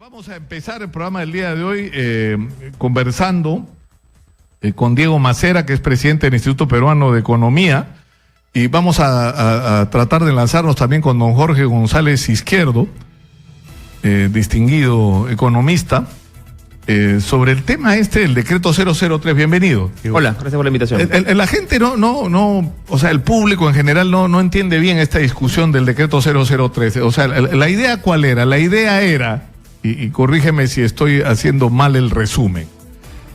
Vamos a empezar el programa del día de hoy conversando con Diego Macera, que es presidente del Instituto Peruano de Economía, y vamos a tratar de lanzarnos también con don Jorge González Izquierdo, distinguido economista, sobre el tema el decreto 003. Bienvenido. Hola, gracias por la invitación. La gente o sea, el público en general no entiende bien esta discusión del decreto 003. O sea, la idea ¿cuál era? La idea era, y corrígeme si estoy haciendo mal el resumen,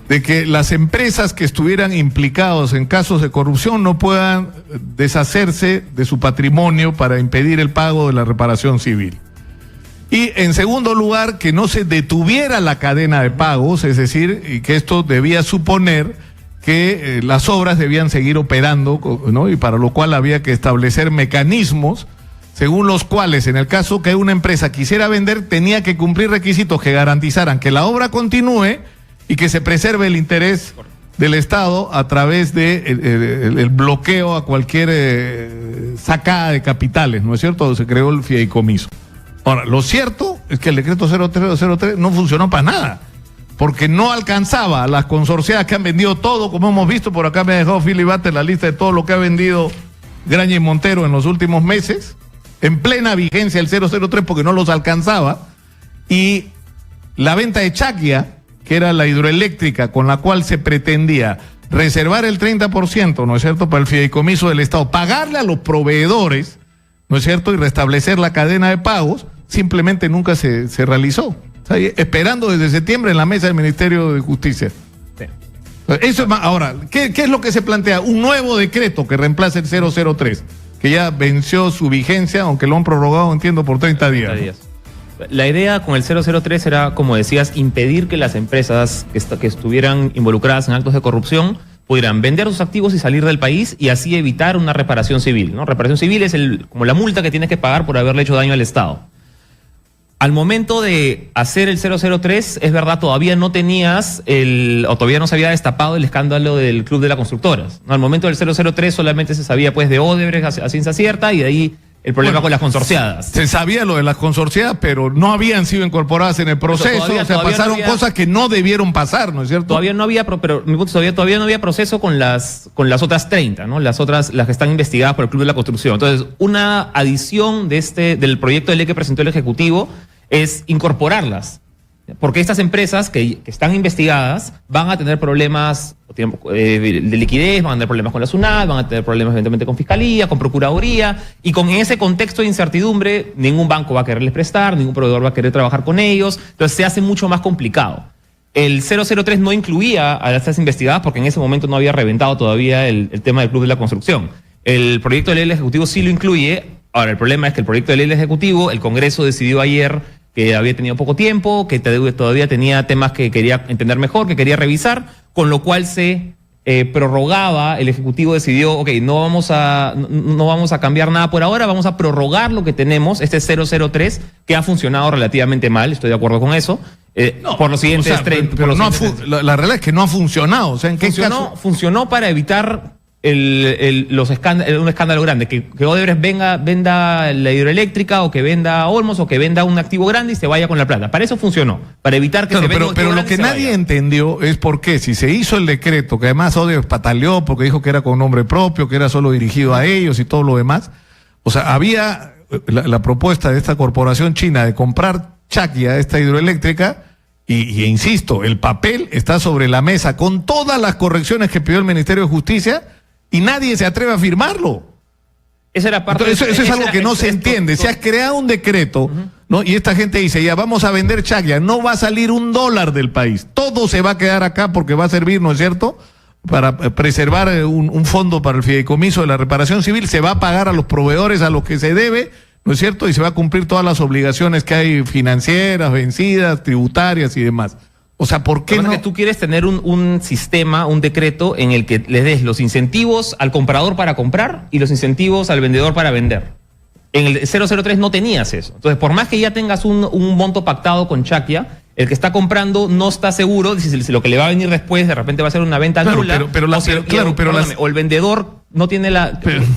de que las empresas que estuvieran implicados en casos de corrupción no puedan deshacerse de su patrimonio para impedir el pago de la reparación civil. Y en segundo lugar, que no se detuviera la cadena de pagos, es decir, y que esto debía suponer que las obras debían seguir operando, ¿no? Y para lo cual había que establecer mecanismos según los cuales, en el caso que una empresa quisiera vender, tenía que cumplir requisitos que garantizaran que la obra continúe y que se preserve el interés del Estado a través de el bloqueo a cualquier sacada de capitales, ¿no es cierto? Se creó el fideicomiso. Ahora, lo cierto es que el decreto 003 no funcionó para nada, porque no alcanzaba a las consorciadas que han vendido todo, como hemos visto. Por acá me ha dejado Philly Bates la lista de todo lo que ha vendido Graña y Montero en los últimos meses, en plena vigencia el 003, porque no los alcanzaba. Y la venta de Chackia, que era la hidroeléctrica con la cual se pretendía reservar el 30%, ¿no es cierto?, para el fideicomiso del Estado, pagarle a los proveedores, ¿no es cierto?, y restablecer la cadena de pagos, simplemente nunca se realizó. O sea, esperando desde septiembre en la mesa del Ministerio de Justicia. Sí. Eso es más. Ahora, ¿qué es lo que se plantea? Un nuevo decreto que reemplace el 003, que ya venció su vigencia, aunque lo han prorrogado, entiendo, por 30 días. 30 días. La idea con el 003 era, como decías, impedir que las empresas que estuvieran involucradas en actos de corrupción pudieran vender sus activos y salir del país, y así evitar una reparación civil, ¿no? Reparación civil es como la multa que tienes que pagar por haberle hecho daño al Estado. Al momento de hacer el 003, es verdad, todavía no tenías o todavía no se había destapado el escándalo del Club de las Constructoras, ¿no? Al momento del 003 solamente se sabía pues de Odebrecht a ciencia cierta, y de ahí el problema con las consorciadas. Se sabía lo de las consorciadas, pero no habían sido incorporadas en el proceso. Todavía pasaron cosas que no debieron pasar, ¿no es cierto? Todavía no había, pero mi punto es, todavía no había proceso con las otras 30, ¿no? Las que están investigadas por el Club de la Construcción. Entonces, una adición del proyecto de ley que presentó el Ejecutivo es incorporarlas, porque estas empresas que están investigadas van a tener problemas de liquidez, van a tener problemas con la SUNAT, van a tener problemas eventualmente con Fiscalía, con Procuraduría, y con ese contexto de incertidumbre, ningún banco va a quererles prestar, ningún proveedor va a querer trabajar con ellos, entonces se hace mucho más complicado. El 003 no incluía a estas investigadas porque en ese momento no había reventado todavía el tema del Club de la Construcción. El proyecto de ley del Ejecutivo sí lo incluye. Ahora, el problema es que el proyecto de ley del Ejecutivo, el Congreso decidió ayer que había tenido poco tiempo, que todavía tenía temas que quería entender mejor, que quería revisar, con lo cual se prorrogaba. El Ejecutivo decidió, ok, no vamos a cambiar nada por ahora, vamos a prorrogar lo que tenemos, este 003, que ha funcionado relativamente mal, estoy de acuerdo con eso, por los siguientes... la realidad es que no ha funcionado. O sea, ¿en qué caso? Funcionó para evitar un escándalo grande, que Odebrecht venda la hidroeléctrica, o que venda Olmos, o que venda un activo grande y se vaya con la plata. Para eso funcionó, para evitar que pero lo que nadie entendió es por qué, si se hizo el decreto, que además Odebrecht pataleó porque dijo que era con nombre propio, que era solo dirigido a ellos y todo lo demás. O sea, había la propuesta de esta corporación china de comprar Chackia, esta hidroeléctrica, y insisto, el papel está sobre la mesa con todas las correcciones que pidió el Ministerio de Justicia, y nadie se atreve a firmarlo. Esa era parte. Entonces, eso es algo que no se entiende. Se ha creado un decreto, ¿no? Y esta gente dice, ya vamos a vender Chackia, no va a salir $1 del país. Todo se va a quedar acá porque va a servir, ¿no es cierto?, para preservar un fondo para el fideicomiso de la reparación civil. Se va a pagar a los proveedores a los que se debe, ¿no es cierto?, y se va a cumplir todas las obligaciones que hay financieras, vencidas, tributarias y demás. O sea, ¿por qué no? Que tú quieres tener un sistema, un decreto en el que le des los incentivos al comprador para comprar y los incentivos al vendedor para vender. En el 003 no tenías eso. Entonces, por más que ya tengas un monto pactado con Chackia, el que está comprando no está seguro de si lo que le va a venir después de repente va a ser una venta nula. O el vendedor no tiene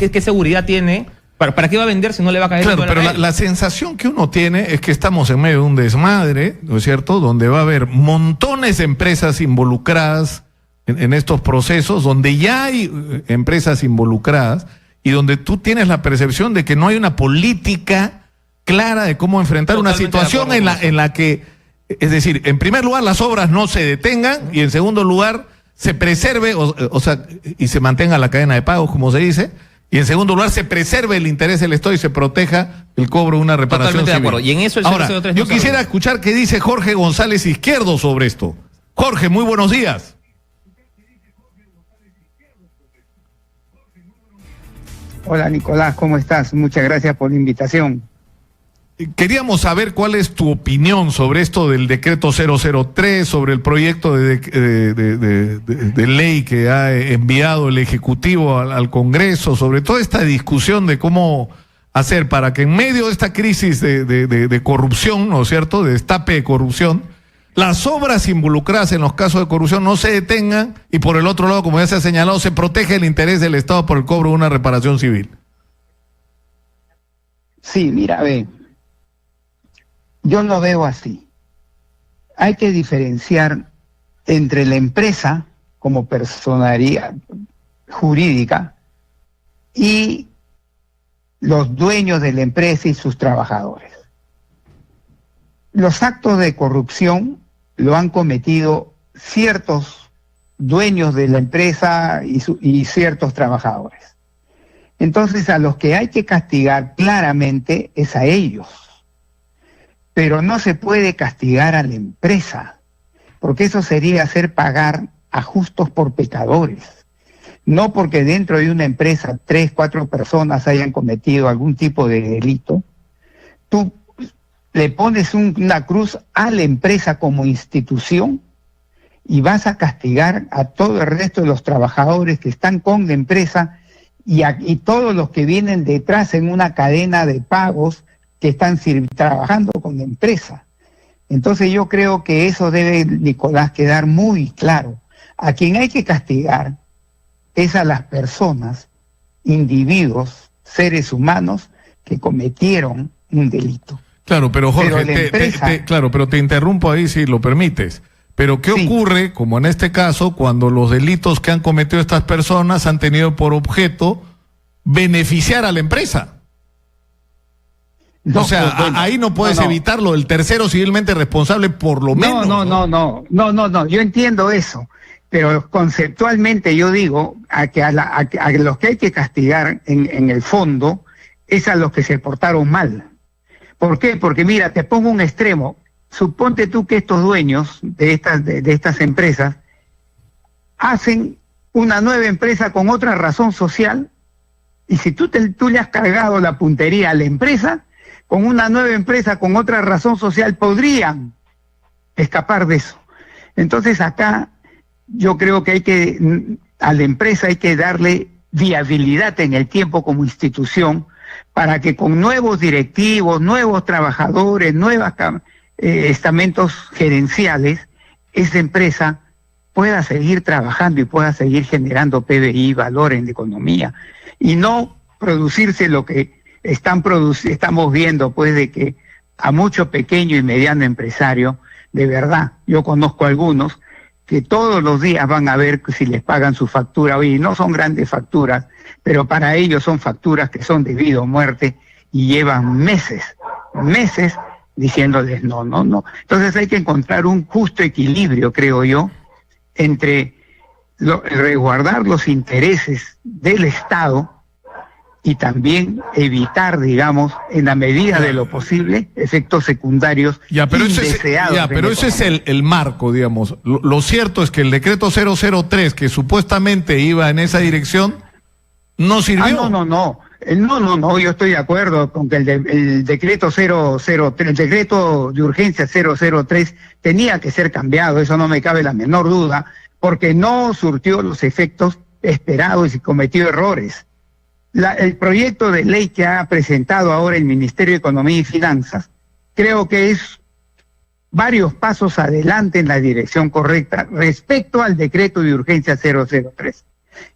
¿qué seguridad tiene ¿Para qué va a vender si no le va a caer? Claro, pero la sensación que uno tiene es que estamos en medio de un desmadre, ¿no es cierto?, donde va a haber montones de empresas involucradas en estos procesos, donde ya hay empresas involucradas y donde tú tienes la percepción de que no hay una política clara de cómo enfrentar una situación en la que, es decir, en primer lugar, las obras no se detengan y en segundo lugar, se preserve, o sea, y se mantenga la cadena de pagos, como se dice. Y en segundo lugar, se preserve el interés del Estado y se proteja el cobro de una reparación Totalmente civil. de acuerdo. Y en eso el Ahora, 003 yo no quisiera sabe. escuchar qué dice Jorge González Izquierdo sobre esto. Jorge, muy buenos días. Hola Nicolás, ¿cómo estás? Muchas gracias por la invitación. Queríamos saber cuál es tu opinión sobre esto del decreto 003, sobre el proyecto de ley que ha enviado el Ejecutivo al Congreso, sobre toda esta discusión de cómo hacer para que en medio de esta crisis de corrupción, ¿no es cierto?, de destape de corrupción, las obras involucradas en los casos de corrupción no se detengan y por el otro lado, como ya se ha señalado, se protege el interés del Estado por el cobro de una reparación civil. Sí, mira, ve, yo lo veo así. Hay que diferenciar entre la empresa como personalidad jurídica y los dueños de la empresa y sus trabajadores. Los actos de corrupción lo han cometido ciertos dueños de la empresa y ciertos trabajadores. Entonces, a los que hay que castigar claramente es a ellos. Pero no se puede castigar a la empresa, porque eso sería hacer pagar a justos por pecadores. No porque dentro de una empresa 3, 4 personas hayan cometido algún tipo de delito, tú le pones una cruz a la empresa como institución y vas a castigar a todo el resto de los trabajadores que están con la empresa y todos los que vienen detrás en una cadena de pagos que están trabajando con la empresa. Entonces yo creo que eso debe, Nicolás, quedar muy claro. A quien hay que castigar es a las personas, individuos, seres humanos que cometieron un delito. Claro, pero Jorge, Pero te interrumpo ahí si lo permites. Pero ¿qué Sí. ocurre, como en este caso, cuando los delitos que han cometido estas personas han tenido por objeto beneficiar a la empresa? No, o sea, pues, bueno, ahí no puedes evitarlo, el tercero civilmente responsable por lo menos. No, yo entiendo eso, pero conceptualmente yo digo a los que hay que castigar en el fondo es a los que se portaron mal. ¿Por qué? Porque mira, te pongo un extremo. Suponte tú que estos dueños de estas empresas hacen una nueva empresa con otra razón social y si tú le has cargado la puntería a la empresa, con una nueva empresa con otra razón social podrían escapar de eso. Entonces acá yo creo que a la empresa hay que darle viabilidad en el tiempo como institución para que con nuevos directivos, nuevos trabajadores, nuevos estamentos gerenciales, esa empresa pueda seguir trabajando y pueda seguir generando PBI, valor en la economía, y no producirse lo que estamos viendo, pues, de que a mucho pequeño y mediano empresario, de verdad, yo conozco algunos, que todos los días van a ver si les pagan su factura. Oye, no son grandes facturas, pero para ellos son facturas que son de vida o muerte y llevan meses diciéndoles no. Entonces hay que encontrar un justo equilibrio, creo yo, entre resguardar los intereses del Estado y también evitar, digamos, en la medida de lo posible, efectos secundarios indeseados. Pero ese es el marco, digamos. Lo cierto es que el decreto 003, que supuestamente iba en esa dirección, no sirvió. No, yo estoy de acuerdo con que el decreto 003, el decreto de urgencia 003 tenía que ser cambiado, eso no me cabe la menor duda, porque no surtió los efectos esperados y cometió errores. El proyecto de ley que ha presentado ahora el Ministerio de Economía y Finanzas, creo que es varios pasos adelante en la dirección correcta respecto al decreto de urgencia 003.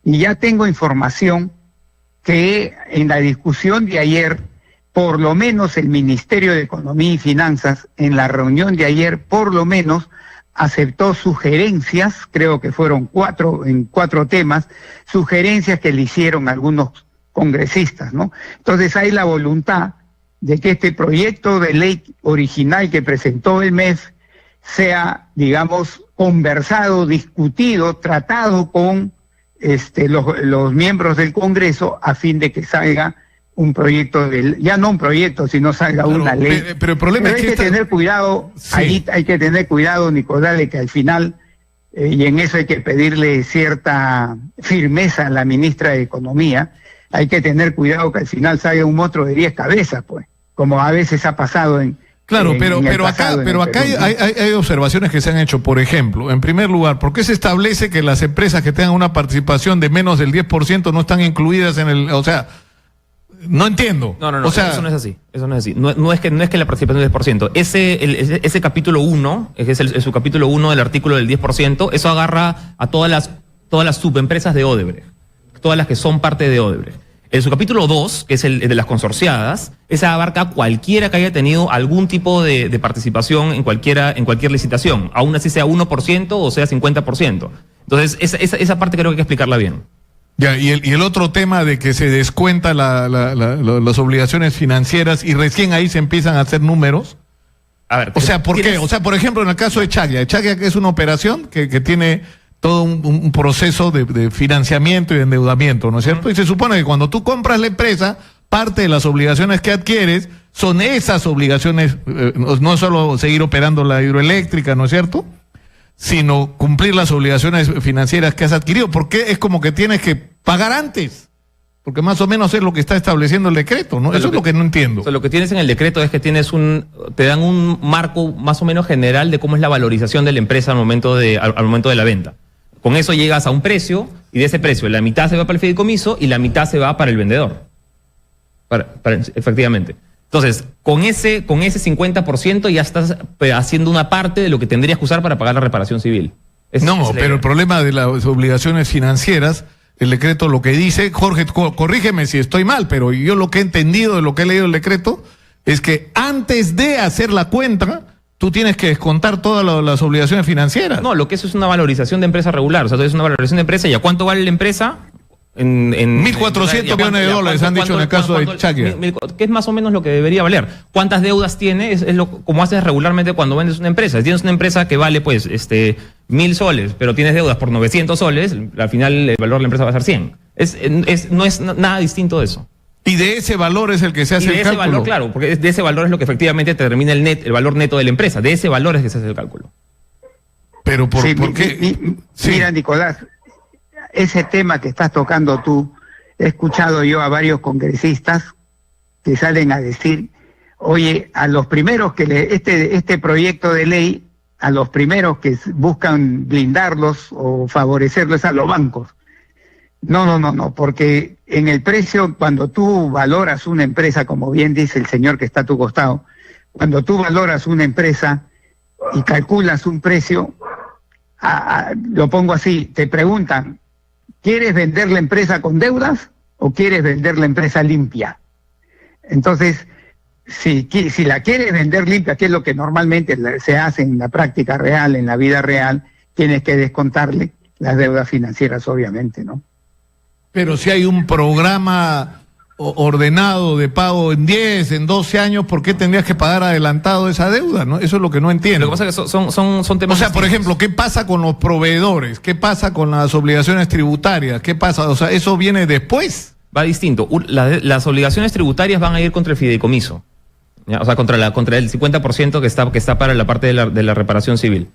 Y ya tengo información que en la discusión de ayer, por lo menos el Ministerio de Economía y Finanzas, en la reunión de ayer, por lo menos aceptó sugerencias, creo que fueron en cuatro temas, sugerencias que le hicieron algunos congresistas, ¿no? Entonces hay la voluntad de que este proyecto de ley original que presentó el MEF sea, digamos, conversado, discutido, tratado con los miembros del Congreso a fin de que salga un proyecto, ya no un proyecto, sino salga claro, una ley. Pero el problema es que hay que tener cuidado, sí. Ahí hay que tener cuidado, Nicolás, de que al final, y en eso hay que pedirle cierta firmeza a la ministra de Economía, hay que tener cuidado que al final salga un monstruo de 10 cabezas, pues, como a veces ha pasado en... Claro, pero acá hay observaciones que se han hecho. Por ejemplo, en primer lugar, ¿por qué se establece que las empresas que tengan una participación de menos del 10% no están incluidas en el... O sea, no entiendo. No, o sea, eso no es así. Eso no es así. No es que la participación del 10%. Ese capítulo 1, es el subcapítulo 1 del artículo del 10%, eso agarra a todas las subempresas de Odebrecht, todas las que son parte de Odebrecht. El subcapítulo 2, que es el de las consorciadas, esa abarca a cualquiera que haya tenido algún tipo de participación en cualquier licitación, aún así sea 1% o sea 50%. Entonces, esa parte creo que hay que explicarla bien. Ya, y el otro tema de que se descuenta las obligaciones financieras y recién ahí se empiezan a hacer números. A ver, o sea, ¿por qué? O sea, por ejemplo, en el caso de Chaglia es una operación que tiene todo un proceso de financiamiento y de endeudamiento, ¿no es cierto? Y se supone que cuando tú compras la empresa, parte de las obligaciones que adquieres son esas obligaciones, no solo seguir operando la hidroeléctrica, ¿no es cierto?, sino cumplir las obligaciones financieras que has adquirido, porque es como que tienes que pagar antes, porque más o menos es lo que está estableciendo el decreto, ¿no? Eso es lo que no entiendo. O sea, lo que tienes en el decreto es que te dan un marco más o menos general de cómo es la valorización de la empresa al momento de la venta. Con eso llegas a un precio, y de ese precio la mitad se va para el fideicomiso y la mitad se va para el vendedor. Efectivamente. Entonces, con ese 50% ya estás haciendo una parte de lo que tendrías que usar para pagar la reparación civil. Pero el problema de las obligaciones financieras, el decreto lo que dice, Jorge, corrígeme si estoy mal, pero yo lo que he entendido de lo que he leído el decreto es que antes de hacer la cuenta, tú tienes que descontar todas las obligaciones financieras. No, lo que eso es una valorización de empresa regular. O sea, es una valorización de empresa. ¿Y a cuánto vale la empresa? 1.400 millones de dólares han dicho en el caso de Chaglia. Que es más o menos lo que debería valer. ¿Cuántas deudas tiene? Como haces regularmente cuando vendes una empresa. Si tienes una empresa que vale, pues, 1.000 soles, pero tienes deudas por 900 soles, al final el valor de la empresa va a ser 100. No es nada distinto de eso. Y de ese valor es el que se hace el cálculo. De ese valor, claro, porque de ese valor es lo que efectivamente te determina el valor neto de la empresa. De ese valor es que se hace el cálculo. Pero ¿por qué? Mira, Nicolás, ese tema que estás tocando tú, he escuchado yo a varios congresistas que salen a decir, oye, a los primeros que este proyecto de ley, a los primeros que buscan blindarlos o favorecerlos a los bancos. No, porque en el precio, cuando tú valoras una empresa, como bien dice el señor que está a tu costado, cuando tú valoras una empresa y calculas un precio, lo pongo así, te preguntan, ¿quieres vender la empresa con deudas o quieres vender la empresa limpia? Entonces, si la quieres vender limpia, que es lo que normalmente se hace en la práctica real, en la vida real, tienes que descontarle las deudas financieras, obviamente, ¿no? Pero si hay un programa ordenado de pago en 10, en 12 años, ¿por qué tendrías que pagar adelantado esa deuda? ¿No? Eso es lo que no entiendo. Lo que pasa es que son temas... O sea, por ejemplo, ¿qué pasa con los proveedores? ¿Qué pasa con las obligaciones tributarias? ¿Qué pasa? O sea, ¿eso viene después? Va distinto. Las obligaciones tributarias van a ir contra el fideicomiso. ¿Ya? O sea, contra el 50% que está para la parte de la reparación civil.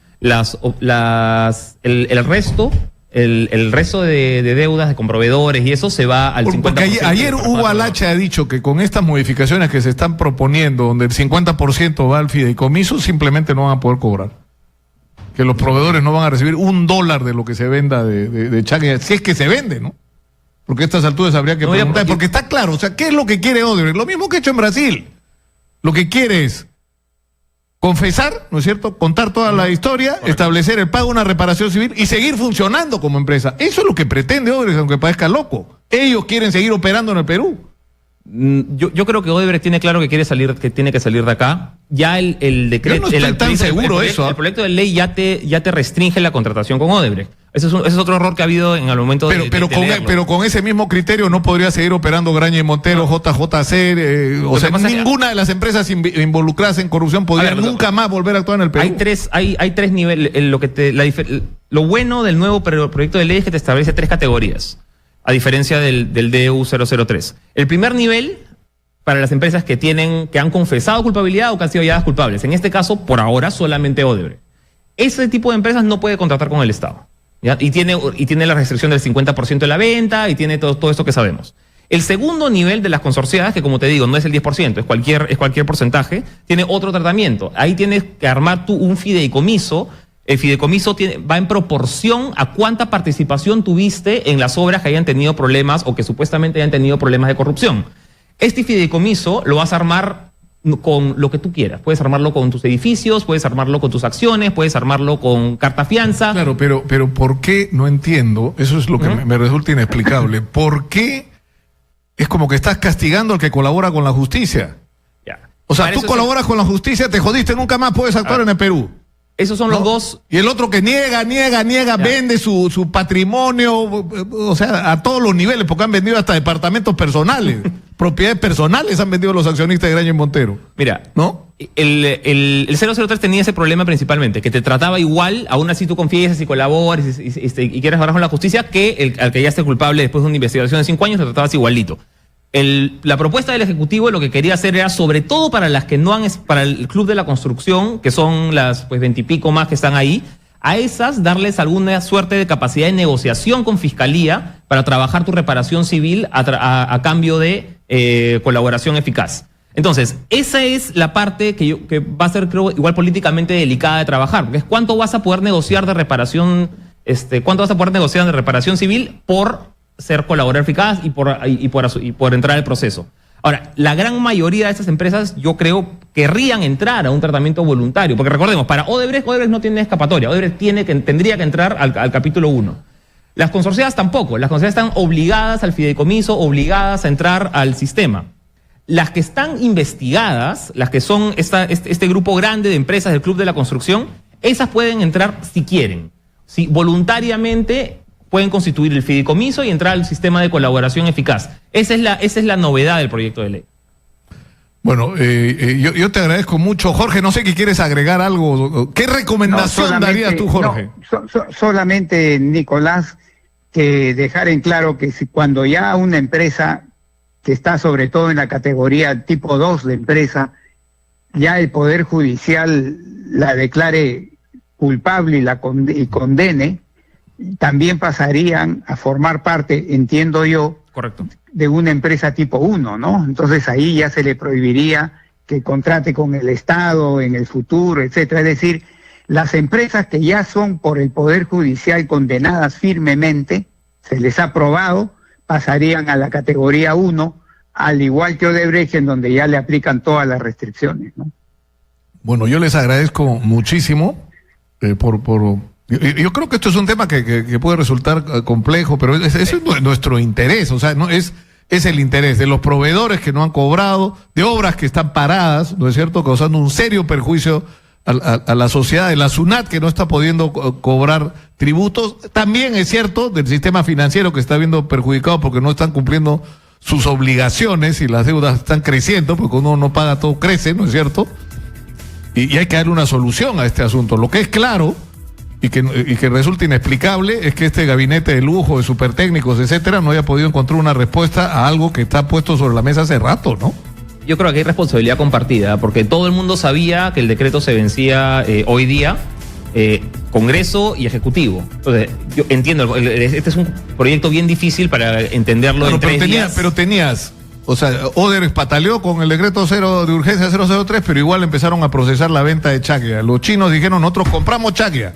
El resto de deudas con proveedores y eso se va al 50%. Porque ayer Hugo Alacha ha dicho que con estas modificaciones que se están proponiendo, donde el 50% va al fideicomiso, simplemente no van a poder cobrar. Que los proveedores no van a recibir $1 de lo que se venda de Chaglia, si es que se vende, ¿no? Porque a estas alturas habría que preguntar, porque está claro, o sea, ¿qué es lo que quiere Odebrecht? Lo mismo que ha hecho en Brasil. Lo que quiere es confesar, ¿no es cierto?, contar toda la historia, establecer el pago de una reparación civil y seguir funcionando como empresa. Eso es lo que pretende Odebrecht, aunque parezca loco. Ellos quieren seguir operando en el Perú. Yo creo que Odebrecht tiene claro que tiene que salir de acá. Ya el decreto, Yo no estoy tan seguro de eso. El proyecto de ley ya te restringe la contratación con Odebrecht. Ese es otro error que ha habido en el momento de leerlo. Pero con ese mismo criterio no podría seguir operando Graña y Montero, JJC, o sea, ninguna de las empresas involucradas en corrupción podría nunca más volver a actuar en el Perú. Hay tres niveles. Lo bueno del nuevo proyecto de ley es que te establece 3 categorías, a diferencia del DEU 003. El primer nivel, para las empresas que han confesado culpabilidad o que han sido halladas culpables. En este caso, por ahora, solamente Odebrecht. Ese tipo de empresas no puede contratar con el Estado, ¿ya? Y tiene la restricción del 50% de la venta y tiene todo esto que sabemos. El segundo nivel de las consorciadas, que como te digo, no es el 10%, es cualquier porcentaje, tiene otro tratamiento. Ahí tienes que armar tú un fideicomiso. El fideicomiso va en proporción a cuánta participación tuviste en las obras que hayan tenido problemas o que supuestamente hayan tenido problemas de corrupción. Este fideicomiso lo vas a armar con lo que tú quieras. Puedes armarlo con tus edificios, puedes armarlo con tus acciones, puedes armarlo con carta fianza. Claro, pero ¿por qué? No entiendo. Eso es lo que me resulta inexplicable. ¿Por qué es como que estás castigando al que colabora con la justicia? Ya. O sea, tú colaboras con la justicia, te jodiste, nunca más puedes actuar en el Perú. Esos son los dos. Y el otro que niega, vende su patrimonio, o sea, a todos los niveles, porque han vendido hasta departamentos personales, propiedades personales han vendido los accionistas de Graña y Montero. Mira, ¿no? El 003 tenía ese problema principalmente, que te trataba igual, aún así tú confiesas y colaboras y quieres hablar con la justicia, que al que ya esté culpable después de una investigación de 5 años, te tratabas igualito. La propuesta del Ejecutivo lo que quería hacer era, sobre todo para las que no han, para el Club de la Construcción, que son las 20 y pico más que están ahí, a esas darles alguna suerte de capacidad de negociación con Fiscalía para trabajar tu reparación civil a cambio de colaboración eficaz. Entonces, esa es la parte que va a ser, creo, igual políticamente delicada de trabajar, porque es cuánto vas a poder negociar de reparación, civil por ser colaborador eficaz y por entrar al proceso. Ahora, la gran mayoría de estas empresas, yo creo, querrían entrar a un tratamiento voluntario, porque recordemos, para Odebrecht no tiene escapatoria. Odebrecht tendría que entrar al capítulo 1. Las consorciadas tampoco. Las consorciadas están obligadas al fideicomiso, obligadas a entrar al sistema. Las que están investigadas, las que son este grupo grande de empresas del Club de la Construcción, esas pueden entrar si quieren. Si voluntariamente pueden constituir el fideicomiso y entrar al sistema de colaboración eficaz. Esa es la novedad del proyecto de ley. Bueno, yo te agradezco mucho. Jorge, no sé qué quieres agregar algo. ¿Qué recomendación darías tú, Jorge? Solamente, Nicolás, que dejar en claro que cuando ya una empresa que está sobre todo en la categoría tipo 2 de empresa, ya el Poder Judicial la declare culpable y condene, también pasarían a formar parte, entiendo yo, correcto, de una empresa tipo 1, ¿no? Entonces ahí ya se le prohibiría que contrate con el Estado en el futuro, etcétera. Es decir, las empresas que ya son por el Poder Judicial condenadas firmemente, se les ha probado, pasarían a la categoría 1, al igual que Odebrecht, en donde ya le aplican todas las restricciones, ¿no? Bueno, yo les agradezco muchísimo Yo creo que esto es un tema que puede resultar complejo, pero ese es nuestro interés, o sea, no es el interés de los proveedores que no han cobrado, de obras que están paradas, ¿no es cierto?, causando un serio perjuicio a la sociedad, de la SUNAT que no está pudiendo cobrar tributos. También es cierto del sistema financiero que está viendo perjudicado porque no están cumpliendo sus obligaciones y las deudas están creciendo, porque uno no paga, todo crece, ¿no es cierto? Y hay que darle una solución a este asunto. Lo que es claro y que resulta inexplicable es que este gabinete de lujo, de supertécnicos, etcétera, no haya podido encontrar una respuesta a algo que está puesto sobre la mesa hace rato, ¿no? Yo creo que hay responsabilidad compartida, porque todo el mundo sabía que el decreto se vencía hoy día, Congreso y Ejecutivo. Entonces, yo entiendo, este es un proyecto bien difícil para entenderlo en 3 días. Pero tenías, o sea, Odebrecht pataleó con el decreto de urgencia 003, pero igual empezaron a procesar la venta de Chacria. Los chinos dijeron, nosotros compramos Chacria.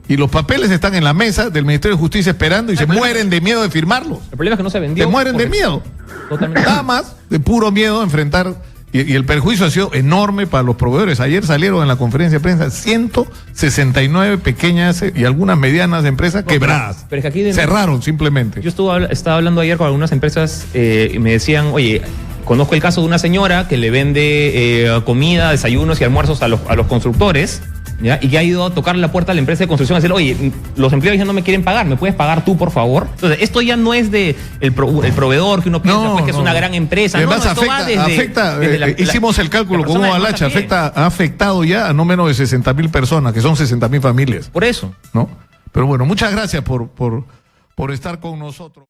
Y los papeles están en la mesa del Ministerio de Justicia esperando y se mueren de miedo de firmarlos. El problema es que no se vendió. Se mueren de miedo. Totalmente. Nada más de puro miedo a enfrentar Y el perjuicio ha sido enorme para los proveedores. Ayer salieron en la conferencia de prensa 169 pequeñas y algunas medianas empresas quebradas. Pero es que aquí cerraron simplemente. Yo estaba hablando ayer con algunas empresas y me decían, oye, conozco el caso de una señora que le vende comida, desayunos y almuerzos a los constructores, ¿ya? Y que ha ido a tocar la puerta a la empresa de construcción a decirle, oye, los empleados ya no me quieren pagar, ¿me puedes pagar tú, por favor? Entonces, esto ya no es de el proveedor que uno piensa pues, que es una gran empresa. Además, esto afecta hicimos el cálculo con Hugo Alacha, ha afectado ya a no menos de 60.000 personas, que son 60.000 familias. Por eso. ¿No? Pero bueno, muchas gracias por estar con nosotros.